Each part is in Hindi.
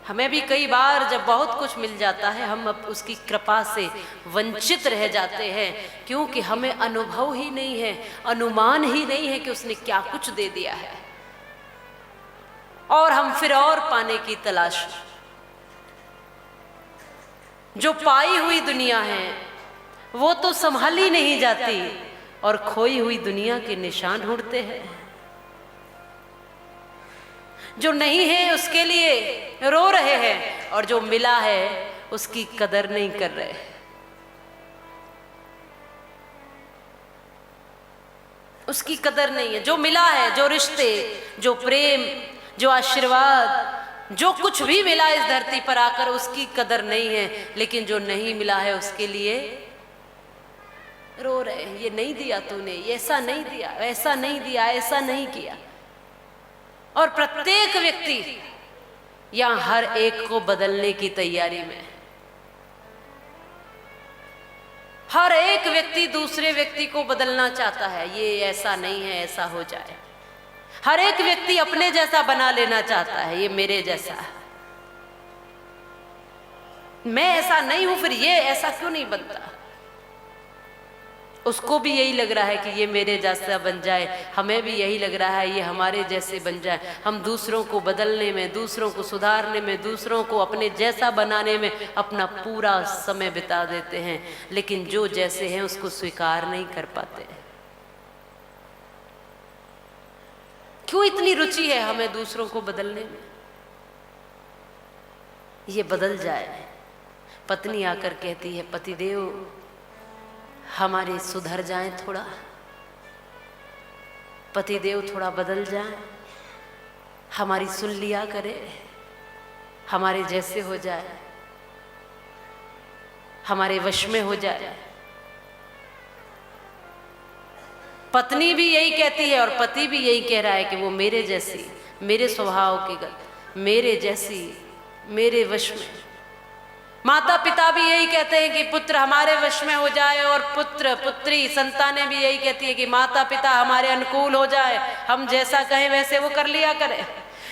हमें भी कई बार जब बहुत कुछ मिल जाता है हम अब उसकी कृपा से वंचित रह जाते हैं, क्योंकि हमें अनुभव ही नहीं है, अनुमान ही नहीं है कि उसने क्या कुछ दे दिया है, और हम फिर और पाने की तलाश। जो पाई हुई दुनिया है वो तो संभाली नहीं जाती, और खोई हुई दुनिया के निशान ढूंढते हैं। जो नहीं है उसके लिए रो रहे हैं, और जो मिला है उसकी कदर नहीं कर रहे। उसकी कदर नहीं है। जो मिला है, जो रिश्ते, जो प्रेम, जो आशीर्वाद, जो कुछ भी मिला इस धरती पर आकर, उसकी कदर नहीं है। लेकिन जो नहीं मिला है उसके लिए रो रहे हैं, ये नहीं दिया तूने, ये ऐसा नहीं दिया, ऐसा नहीं दिया, ऐसा नहीं किया। और प्रत्येक व्यक्ति यहां हर एक को बदलने की तैयारी में। हर एक व्यक्ति दूसरे व्यक्ति को बदलना चाहता है, ये ऐसा नहीं है, ऐसा हो जाए। हर एक व्यक्ति अपने जैसा बना लेना चाहता है, ये मेरे जैसा है, मैं ऐसा नहीं हूं, फिर ये ऐसा क्यों नहीं बनता। उसको भी यही लग रहा है कि ये मेरे जैसा बन जाए, हमें भी यही लग रहा है ये हमारे जैसे बन जाए। हम दूसरों को बदलने में, दूसरों को सुधारने में, दूसरों को अपने जैसा बनाने में अपना पूरा समय बिता देते हैं, लेकिन जो जैसे हैं उसको स्वीकार नहीं कर पाते। क्यों इतनी रुचि है हमें दूसरों को बदलने में? ये बदल जाए। पत्नी आकर कहती है, पतिदेव हमारे सुधर जाएं थोड़ा, पतिदेव थोड़ा बदल जाएं, हमारी सुन लिया करे, हमारे जैसे हो जाए, हमारे वश में हो जाए। पत्नी भी यही कहती है और पति भी यही कह रहा है कि वो मेरे जैसी, मेरे स्वभाव की मेरे जैसी, मेरे वश में। माता पिता भी यही कहते हैं कि पुत्र हमारे वश में हो जाए, और पुत्र पुत्री संतानें भी यही कहती है कि माता पिता हमारे अनुकूल हो जाए, हम जैसा कहें वैसे वो कर लिया करें।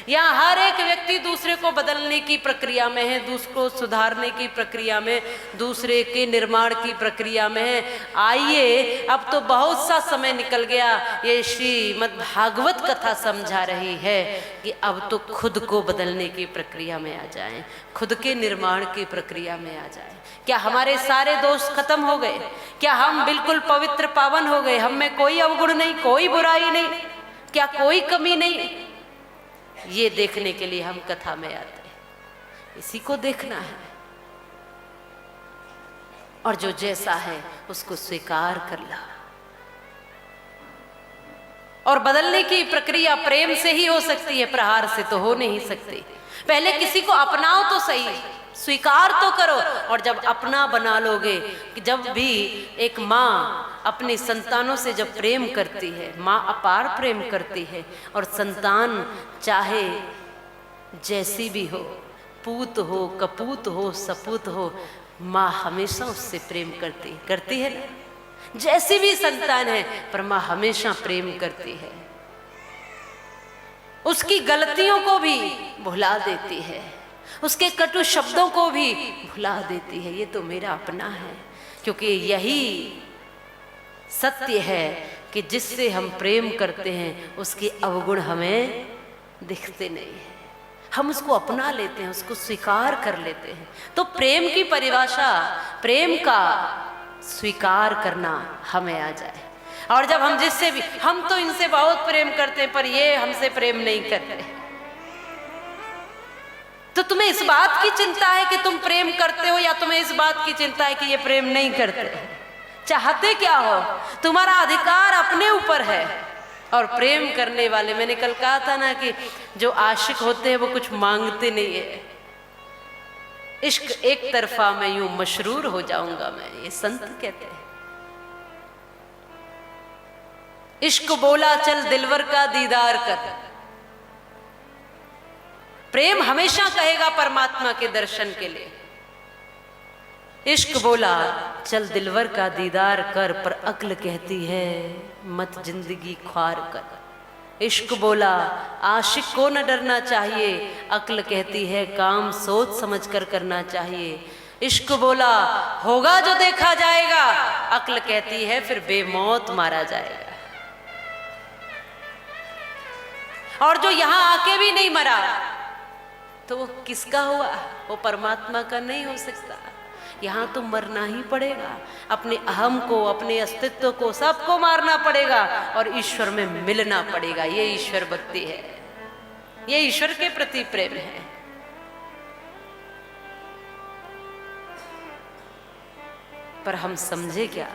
यहाँ हर एक व्यक्ति दूसरे को बदलने की प्रक्रिया में है, दूसरे को सुधारने की प्रक्रिया में, दूसरे के निर्माण की प्रक्रिया में है। आइए, अब तो बहुत सा समय निकल गया, ये श्रीमद् भागवत कथा समझा रही है कि अब तो खुद को बदलने की प्रक्रिया में आ जाएं, खुद के निर्माण की प्रक्रिया में आ जाएं। क्या हमारे सारे दोष खत्म हो गए? क्या हम बिल्कुल पवित्र पावन हो गए? हम में कोई अवगुण नहीं, कोई बुराई नहीं, क्या कोई कमी नहीं? ये देखने के लिए हम कथा में आते हैं, इसी को देखना है। और जो जैसा है उसको स्वीकार कर ला। और बदलने की प्रक्रिया प्रेम से ही हो सकती है, प्रहार से तो हो नहीं सकती। पहले किसी को अपनाओ तो सही, स्वीकार तो करो। और जब अपना बना लोगे, जब भी एक माँ अपने संतानों से जब प्रेम करती है, माँ अपार प्रेम करती है, और संतान चाहे जैसी भी हो, पूत हो, कपूत हो, सपूत हो, माँ हमेशा उससे प्रेम करती है ना। जैसी भी संतान है, पर माँ हमेशा प्रेम करती है, उसकी गलतियों को भी भुला देती है, उसके कटु शब्दों को भी भुला देती है। ये तो मेरा अपना है, क्योंकि यही सत्य है कि जिससे हम प्रेम करते हैं उसके अवगुण हमें दिखते नहीं है, हम उसको अपना लेते हैं, उसको स्वीकार कर लेते हैं। तो प्रेम की परिभाषा, प्रेम का स्वीकार करना हमें आ जाए। और जब हम जिससे भी, हम तो इनसे बहुत प्रेम करते हैं पर ये हमसे प्रेम नहीं करते, तो तुम्हें इस बात की चिंता है कि तुम प्रेम करते हो, या तुम्हें इस बात की चिंता है कि ये प्रेम नहीं करते? चाहते क्या हो? तुम्हारा अधिकार अपने ऊपर है। और प्रेम करने वाले, मैंने कल कहा था ना कि जो आशिक होते हैं वो कुछ मांगते नहीं है। इश्क एक तरफा मैं यूं मशरूर हो जाऊंगा मैं, ये संत कहते हैं। इश्क बोला चल दिलवर का दीदार कर। प्रेम हमेशा कहेगा परमात्मा के दर्शन के लिए। इश्क बोला चल दिलवर का दीदार कर, पर अक्ल कहती है मत जिंदगी ख्वार कर। इश्क बोला आशिक को न डरना चाहिए, अक्ल कहती है काम सोच समझ कर करना चाहिए। इश्क बोला होगा जो देखा जाएगा, अक्ल कहती है फिर बेमौत मारा जाएगा। और जो यहां आके भी नहीं मरा तो वो किसका हुआ? वो परमात्मा का नहीं हो सकता। यहां तो मरना ही पड़ेगा, अपने अहम को, अपने अस्तित्व को, सबको मारना पड़ेगा और ईश्वर में मिलना पड़ेगा। ये ईश्वर भक्ति है, ये ईश्वर के प्रति प्रेम है। पर हम समझे क्या?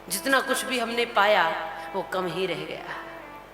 जितना कुछ भी हमने पाया वो कम ही रह गया।